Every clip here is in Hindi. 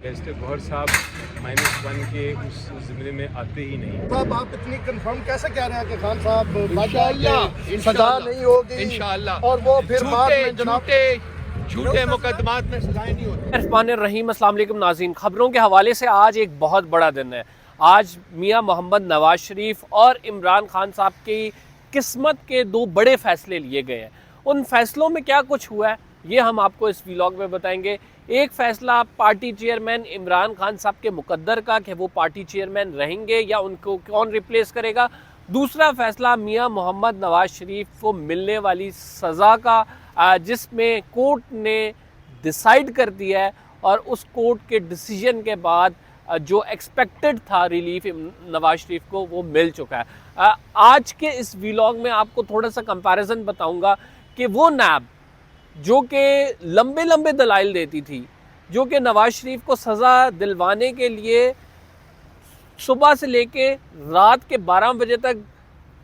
बैरिस्टर गौहर साहब -1 के उस ज़िम्मे में आते ही नहीं। साहब आप इतनी कंफर्म कैसे कह रहे हैं कि खान साहब इंशाअल्लाह सजा नहीं होगी इंशाअल्लाह और वो फिर बाद में जनाब झूठे मुकदमात में सजाएं नहीं होती। रहमानिर्रहीम, अस्सलाम वालेकुम नाज़रीन। खबरों के हवाले से आज एक बहुत बड़ा दिन है। आज मियां मोहम्मद नवाज शरीफ और इमरान खान साहब की किस्मत के दो बड़े फ़ैसले लिए गए हैं। उन फैसलों में क्या कुछ हुआ है ये हम आपको इस व्लॉग में बताएंगे। एक फ़ैसला पार्टी चेयरमैन इमरान खान साहब के मुकद्दर का कि वो पार्टी चेयरमैन रहेंगे या उनको कौन रिप्लेस करेगा। दूसरा फ़ैसला मियां मोहम्मद नवाज शरीफ को मिलने वाली सज़ा का, जिसमें कोर्ट ने डिसाइड कर दिया है और उस कोर्ट के डिसीजन के बाद जो एक्सपेक्टेड था रिलीफ नवाज शरीफ को वो मिल चुका है। आज के इस व्लॉग में आपको थोड़ा सा कंपैरिजन बताऊंगा कि वो नैब जो कि लंबे लंबे दलाइल देती थी, जो कि नवाज शरीफ को सज़ा दिलवाने के लिए सुबह से लेके रात के 12 बजे तक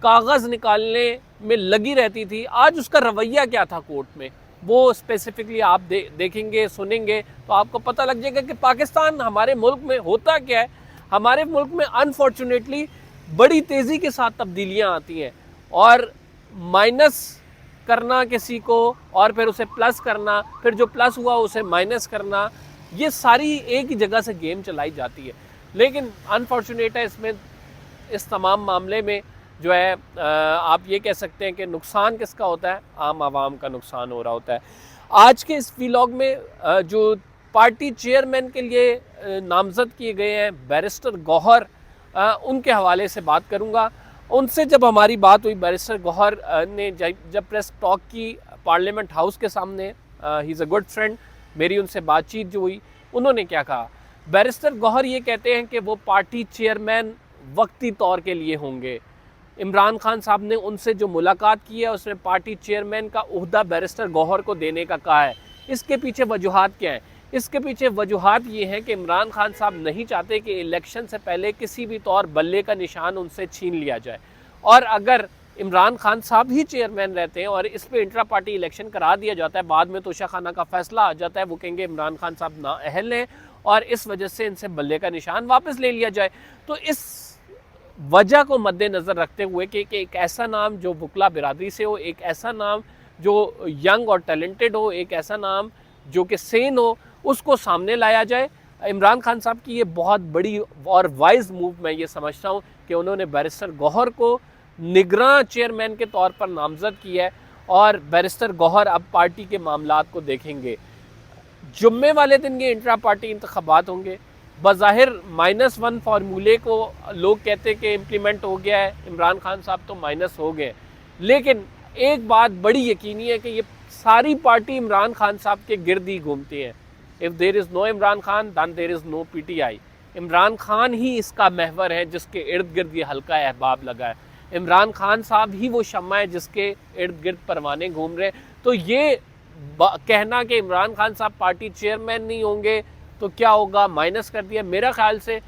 कागज़ निकालने में लगी रहती थी, आज उसका रवैया क्या था कोर्ट में वो स्पेसिफिकली आप देखेंगे सुनेंगे तो आपको पता लग जाएगा कि पाकिस्तान हमारे मुल्क में होता क्या है। हमारे मुल्क में अनफॉर्चुनेटली बड़ी तेज़ी के साथ तब्दीलियां आती हैं और माइनस करना किसी को और फिर उसे प्लस करना, फिर जो प्लस हुआ उसे माइनस करना, ये सारी एक ही जगह से गेम चलाई जाती है। लेकिन अनफॉर्चुनेट है इसमें, इस तमाम मामले में जो है आप ये कह सकते हैं कि नुकसान किसका होता है, आम आवाम का नुकसान हो रहा होता है। आज के इस व्लॉग में जो पार्टी चेयरमैन के लिए नामज़द किए गए हैं बैरिस्टर गौहर, उनके हवाले से बात करूंगा। उनसे जब हमारी बात हुई, बैरिस्टर गौहर ने जब प्रेस टॉक की पार्लियामेंट हाउस के सामने, ही इज़ अ गुड फ्रेंड, मेरी उनसे बातचीत जो हुई, उन्होंने क्या कहा। बैरिस्टर गौहर ये कहते हैं कि वो पार्टी चेयरमैन वक्ती तौर के लिए होंगे। इमरान खान साहब ने उनसे जो मुलाकात की है उसमें पार्टी चेयरमैन का ओहदा बैरिस्टर गौहर को देने का कहा है। इसके पीछे वजूहात क्या हैं? इसके पीछे वजूहात ये हैं कि इमरान खान साहब नहीं चाहते कि इलेक्शन से पहले किसी भी तौर बल्ले का निशान उनसे छीन लिया जाए, और अगर इमरान खान साहब ही चेयरमैन रहते हैं और इस पर इंट्रा पार्टी इलेक्शन करा दिया जाता है, बाद में तोशाखाना का फैसला आ जाता है, वो कहेंगे इमरान खान साहब नाअहल हैं और इस वजह से इनसे बल्ले का निशान वापस ले लिया जाए। तो इस वजह को मद्देनज़र रखते हुए कि एक ऐसा नाम जो वकला बिरादरी से हो, एक ऐसा नाम जो यंग और टैलेंटेड हो, एक ऐसा नाम जो कि सेन हो, उसको सामने लाया जाए। इमरान खान साहब की ये बहुत बड़ी और वाइज मूव मैं ये समझता हूँ कि उन्होंने बैरिस्टर गौहर को निगरान चेयरमैन के तौर पर नामज़द किया है और बैरिस्टर गौहर अब पार्टी के मामलात को देखेंगे। जुम्मे वाले दिन ये इंट्रा पार्टी इंतखाबात होंगे। बज़ाहिर -1 फार्मूले को लोग कहते हैं कि इम्प्लीमेंट हो गया है, इमरान खान साहब तो माइनस हो गए, लेकिन एक बात बड़ी यकीनी है कि ये सारी पार्टी इमरान खान साहब के गिर्द ही घूमती है। If there is no Imran Khan then there is no PTI। Imran Khan ही इसका महवर है जिसके इर्द गिर्द ये हल्का अहबाब लगा है। इमरान खान साहब ही वो शम्मा है जिसके इर्द गिर्द परवाने घूम रहे। तो ये कहना कि इमरान खान साहब पार्टी चेयरमैन नहीं होंगे तो क्या होगा, माइनस कर दिया। मेरा ख्याल से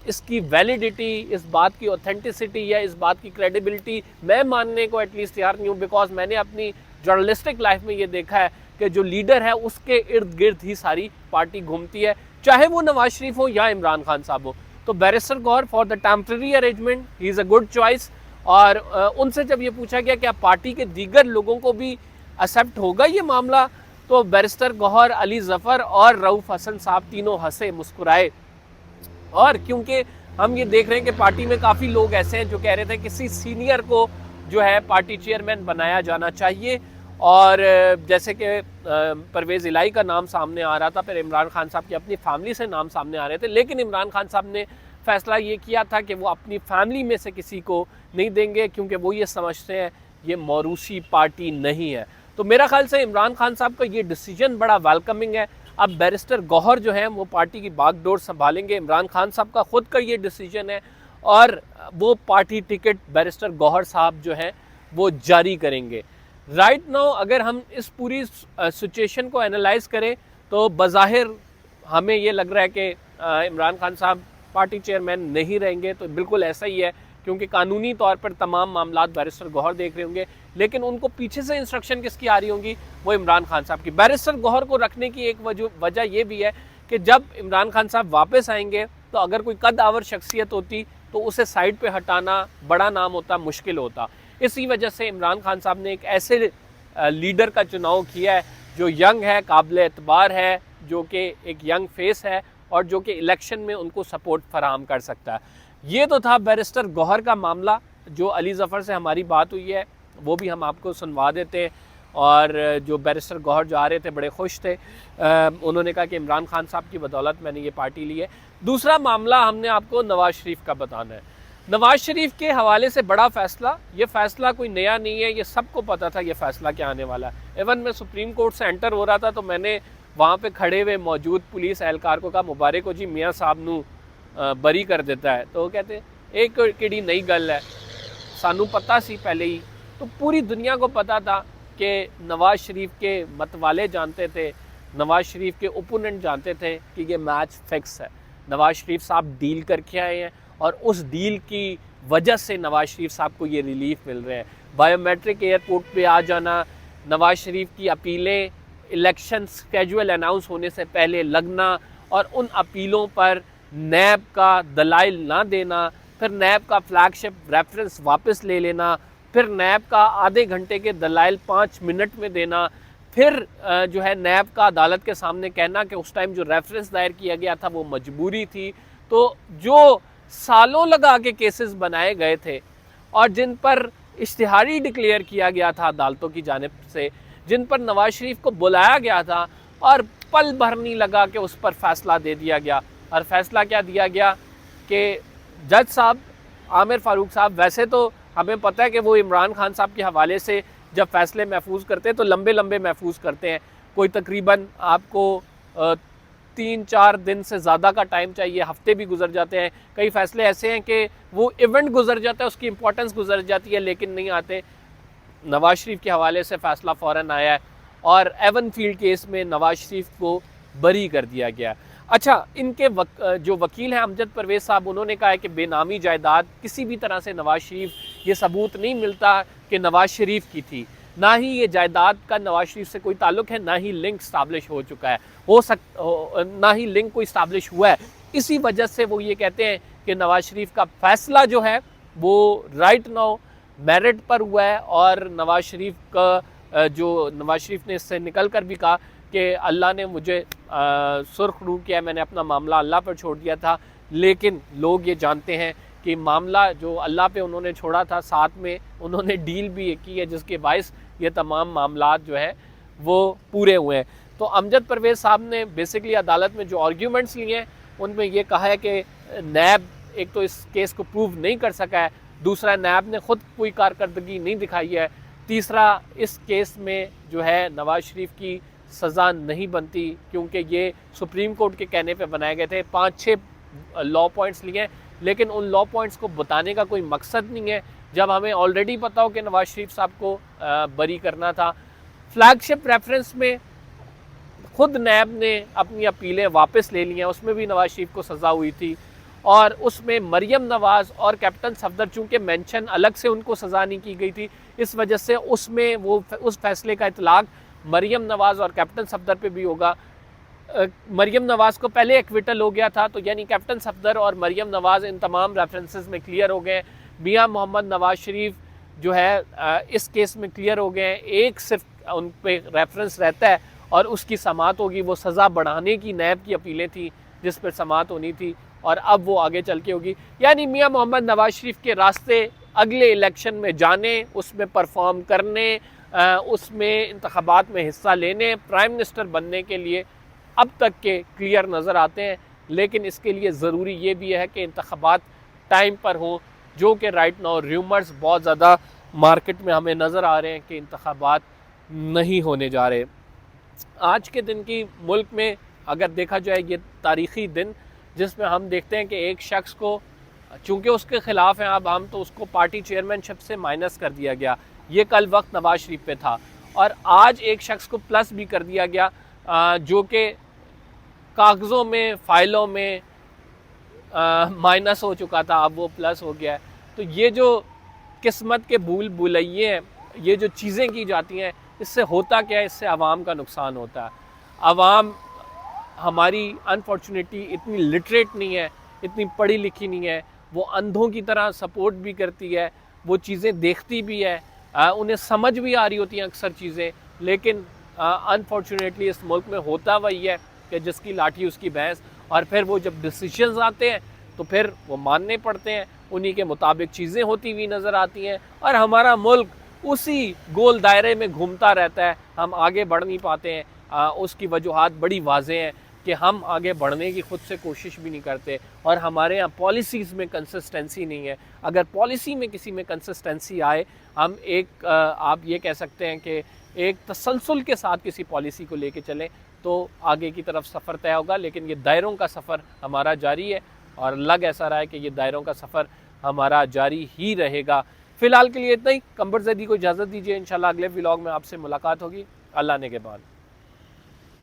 इसकी वैलिडिटी, इस बात की ऑथेंटिसिटी या इस बात की क्रेडिबिलिटी मैं मानने को एटलीस्ट तैयार नहीं हूँ, बिकॉज मैंने अपनी जर्नलिस्टिक लाइफ में ये देखा है कि जो लीडर है उसके इर्द गिर्द ही सारी पार्टी घूमती है, चाहे वो नवाज शरीफ हो या इमरान खान साहब हो। तो barrister Gohar for the temporary arrangement he is a good choice. और उनसे जब ये पूछा गया क्या पार्टी के दीगर लोगों को भी एक्सेप्ट होगा ये मामला, तो बैरिस्टर गौहर, अली ज़फ़र और रऊफ़ हसन साहब तीनों हंसे मुस्कुराए। और क्योंकि हम ये देख रहे हैं कि पार्टी में काफ़ी लोग ऐसे हैं जो कह रहे थे किसी सीनियर को जो है पार्टी चेयरमैन बनाया जाना चाहिए, और जैसे कि परवेज़ इलाही का नाम सामने आ रहा था, फिर इमरान खान साहब की अपनी फैमिली से नाम सामने आ रहे थे, लेकिन इमरान खान साहब ने फैसला ये किया था कि वो अपनी फैमिली में से किसी को नहीं देंगे, क्योंकि वो ये समझते हैं ये मौरूसी पार्टी नहीं है। तो मेरा ख्याल से इमरान खान साहब का ये डिसीजन बड़ा वेलकमिंग है। अब बैरिस्टर गौहर जो हैं वो पार्टी की बागडोर संभालेंगे। इमरान खान साहब का ख़ुद का ये डिसीजन है और वो पार्टी टिकट बैरिस्टर गौहर साहब जो हैं वो जारी करेंगे। राइट नाउ अगर हम इस पूरी सिचुएशन को एनालाइज करें तो बज़ाहिर हमें ये लग रहा है कि इमरान खान साहब पार्टी चेयरमैन नहीं रहेंगे, तो बिल्कुल ऐसा ही है, क्योंकि कानूनी तौर पर तमाम मामलात बैरिस्टर गौहर देख रहे होंगे, लेकिन उनको पीछे से इंस्ट्रक्शन किसकी आ रही होंगी, वो इमरान खान साहब की। बैरिस्टर गौहर को रखने की एक वजह ये भी है कि जब इमरान खान साहब वापस आएंगे तो अगर कोई कद आवर शख्सियत होती तो उसे साइड पे हटाना, बड़ा नाम होता, मुश्किल होता। इसी वजह से इमरान खान साहब ने एक ऐसे लीडर का चुनाव किया है जो यंग है, काबिल एतबार है, जो कि एक यंग फेस है और जो कि इलेक्शन में उनको सपोर्ट फराहम कर सकता है। ये तो था बैरिस्टर गौहर का मामला। जो अली ज़फ़र से हमारी बात हुई है वो भी हम आपको सुनवा देते हैं। और जो बैरिस्टर गौहर जो आ रहे थे बड़े खुश थे, उन्होंने कहा कि इमरान खान साहब की बदौलत मैंने ये पार्टी ली है। दूसरा मामला हमने आपको नवाज़ शरीफ का बताना है। नवाज़ शरीफ के हवाले से बड़ा फ़ैसला, ये फ़ैसला कोई नया नहीं है, ये सबको पता था ये फ़ैसला क्या आने वाला है। इवन मैं सुप्रीम कोर्ट से एंटर हो रहा था तो मैंने वहाँ पे खड़े हुए मौजूद पुलिस एहलकार को कहा, मुबारक हो जी, मियाँ साहब नू बरी कर देता है। तो वो कहते एक किड़ी नई गल है, सानू पता सी पहले ही। तो पूरी दुनिया को पता था कि नवाज़ शरीफ के मतवाले जानते थे, नवाज़ शरीफ के ओपोनेंट जानते थे कि ये मैच फिक्स है। नवाज़ शरीफ साहब डील करके आए हैं और उस डील की वजह से नवाज़ शरीफ साहब को ये रिलीफ मिल रहे हैं। बायोमेट्रिक एयरपोर्ट पे आ जाना, नवाज़ शरीफ की अपीलें इलेक्शन स्केजुअल अनाउंस होने से पहले लगना और उन अपीलों पर नैब का दलाइल ना देना, फिर नैब का फ्लैगशिप रेफरेंस वापस ले लेना, फिर नैब का आधे घंटे के दलाइल 5 मिनट में देना, फिर जो है नैब का अदालत के सामने कहना कि उस टाइम जो रेफरेंस दायर किया गया था वो मजबूरी थी। तो जो सालों लगा के केसेस बनाए गए थे और जिन पर इश्तिहारी डिक्लेयर किया गया था अदालतों की जानिब से, जिन पर नवाज़ शरीफ को बुलाया गया था और पल भर नहीं लगा कि उस पर फैसला दे दिया गया। और फैसला क्या दिया गया कि जज साहब आमिर फ़ारूक साहब, वैसे तो हमें पता है कि वो इमरान खान साहब के हवाले से जब फैसले महफूज करते हैं तो लंबे लंबे महफूज करते हैं। कोई तकरीबन आपको 3-4 दिन से ज़्यादा का टाइम चाहिए, हफ्ते भी गुजर जाते हैं। कई फ़ैसले ऐसे हैं कि वो इवेंट गुजर जाता है, उसकी इंपॉर्टेंस गुजर जाती है लेकिन नहीं आते। नवाज़ शरीफ के हवाले से फ़ैसला फ़ौरन आया है और एवन फील्ड केस में नवाज़ शरीफ को बरी कर दिया गया। अच्छा, इनके जो वकील हैं अमजद परवेज़ साहब, उन्होंने कहा है कि बेनामी जायदाद किसी भी तरह से नवाज़ शरीफ, ये सबूत नहीं मिलता कि नवाज़ शरीफ की थी, ना ही ये जायदाद का नवाज़ शरीफ से कोई ताल्लुक़ है, ना ही लिंक इस्ताब्लिश हो चुका है, ना ही लिंक कोई इस्ताब्लिश हुआ है। इसी वजह से वो ये कहते हैं कि नवाज़ शरीफ का फ़ैसला जो है वो राइट नाउ मेरिट पर हुआ है। और नवाज़ शरीफ का जो नवाज़ शरीफ ने इससे निकल कर भी कहा कि अल्लाह ने मुझे सुर्ख रू किया, मैंने अपना मामला अल्लाह पर छोड़ दिया था। लेकिन लोग ये जानते हैं कि मामला जो अल्लाह पे उन्होंने छोड़ा था, साथ में उन्होंने डील भी की है जिसके बायस ये तमाम मामलात जो है वो पूरे हुए हैं। तो अमजद परवेज़ साहब ने बेसिकली अदालत में जो आर्ग्यूमेंट्स लिए हैं उनमें ये कहा है कि नैब एक तो इस केस को प्रूव नहीं कर सका है, दूसरा नैब ने ख़ुद कोई कारकर्दगी नहीं दिखाई है, तीसरा इस केस में जो है नवाज़ शरीफ की सज़ा नहीं बनती क्योंकि ये सुप्रीम कोर्ट के कहने पे बनाए गए थे। 5-6 लॉ पॉइंट्स लिए हैं लेकिन उन लॉ पॉइंट्स को बताने का कोई मकसद नहीं है जब हमें ऑलरेडी पता हो कि नवाज़ शरीफ साहब को बरी करना था। फ्लैगशिप रेफरेंस में खुद नैब ने अपनी अपीलें वापस ले ली हैं, उसमें भी नवाज़ शरीफ को सज़ा हुई थी और उसमें मरियम नवाज़ और कैप्टन सफदर चूँकि मेंशन अलग से उनको सज़ा नहीं की गई थी, इस वजह से उसमें वो उस फैसले का इतलाक़ मरियम नवाज़ और कैप्टन सफदर पे भी होगा। मरियम नवाज़ को पहले एक्विटल हो गया था, तो यानी कैप्टन सफदर और मरियम नवाज़ इन तमाम रेफरेंसेस में क्लियर हो गए। मियां मोहम्मद नवाज़ शरीफ जो है इस केस में क्लियर हो गए हैं, एक सिर्फ उन पे रेफरेंस रहता है और उसकी समाअत होगी। वो सज़ा बढ़ाने की नैब की अपीलें थी जिस पर समाअत होनी थी और अब वो आगे चल के होगी। यानी मियां मोहम्मद नवाज़ शरीफ के रास्ते अगले इलेक्शन में जाने, उसमें परफॉर्म करने, उसमें इंतखाबात में हिस्सा लेने, प्राइम मिनिस्टर बनने के लिए अब तक के क्लियर नज़र आते हैं। लेकिन इसके लिए ज़रूरी ये भी है कि इंतखाबात टाइम पर हों, जो कि राइट नाउ र्यूमर्स बहुत ज़्यादा मार्केट में हमें नज़र आ रहे हैं कि इंतखाबात नहीं होने जा रहे। आज के दिन की मुल्क में अगर देखा जाए ये तारीख़ी दिन जिसमें हम देखते हैं कि एक शख्स को चूँकि उसके ख़िलाफ़ हैं अब हम, तो उसको पार्टी चेयरमैनशिप से माइनस कर दिया गया। ये कल वक्त नवाज़ शरीफ पे था और आज एक शख्स को प्लस भी कर दिया गया जो कि कागज़ों में, फ़ाइलों में माइनस हो चुका था, अब वो प्लस हो गया है। तो ये जो किस्मत के भूल भुलैये हैं, ये जो चीज़ें की जाती हैं, इससे होता क्या है, इससे आवाम का नुकसान होता है। आवाम हमारी अनफॉर्चुनेटली इतनी लिटरेट नहीं है, इतनी पढ़ी लिखी नहीं है, वो अंधों की तरह सपोर्ट भी करती है, वो चीज़ें देखती भी है, उन्हें समझ भी आ रही होती हैं अक्सर चीज़ें, लेकिन अनफॉर्चुनेटली इस मुल्क में होता वही है कि जिसकी लाठी उसकी भैंस, और फिर वो जब डिसीजंस आते हैं तो फिर वो मानने पड़ते हैं, उन्हीं के मुताबिक चीज़ें होती हुई नज़र आती हैं, और हमारा मुल्क उसी गोल दायरे में घूमता रहता है, हम आगे बढ़ नहीं पाते हैं। उसकी वजूहात बड़ी वाज़ेह हैं कि हम आगे बढ़ने की खुद से कोशिश भी नहीं करते, और हमारे यहाँ पॉलिसीज़ में कंसिस्टेंसी नहीं है। अगर पॉलिसी में किसी में कंसिस्टेंसी आए, हम एक आप ये कह सकते हैं कि एक तसलसल के साथ किसी पॉलिसी को लेके चलें, तो आगे की तरफ सफ़र तय होगा। लेकिन ये दायरों का सफ़र हमारा जारी है, और लग ऐसा रहा है कि ये दायरों का सफ़र हमारा जारी ही रहेगा। फ़िलहाल के लिए इतना ही। कंबर ज़ैदी को इजाज़त दीजिए, इंशाल्लाह अगले व्लॉग में आपसे मुलाकात होगी। अल्लाह ने के बाद।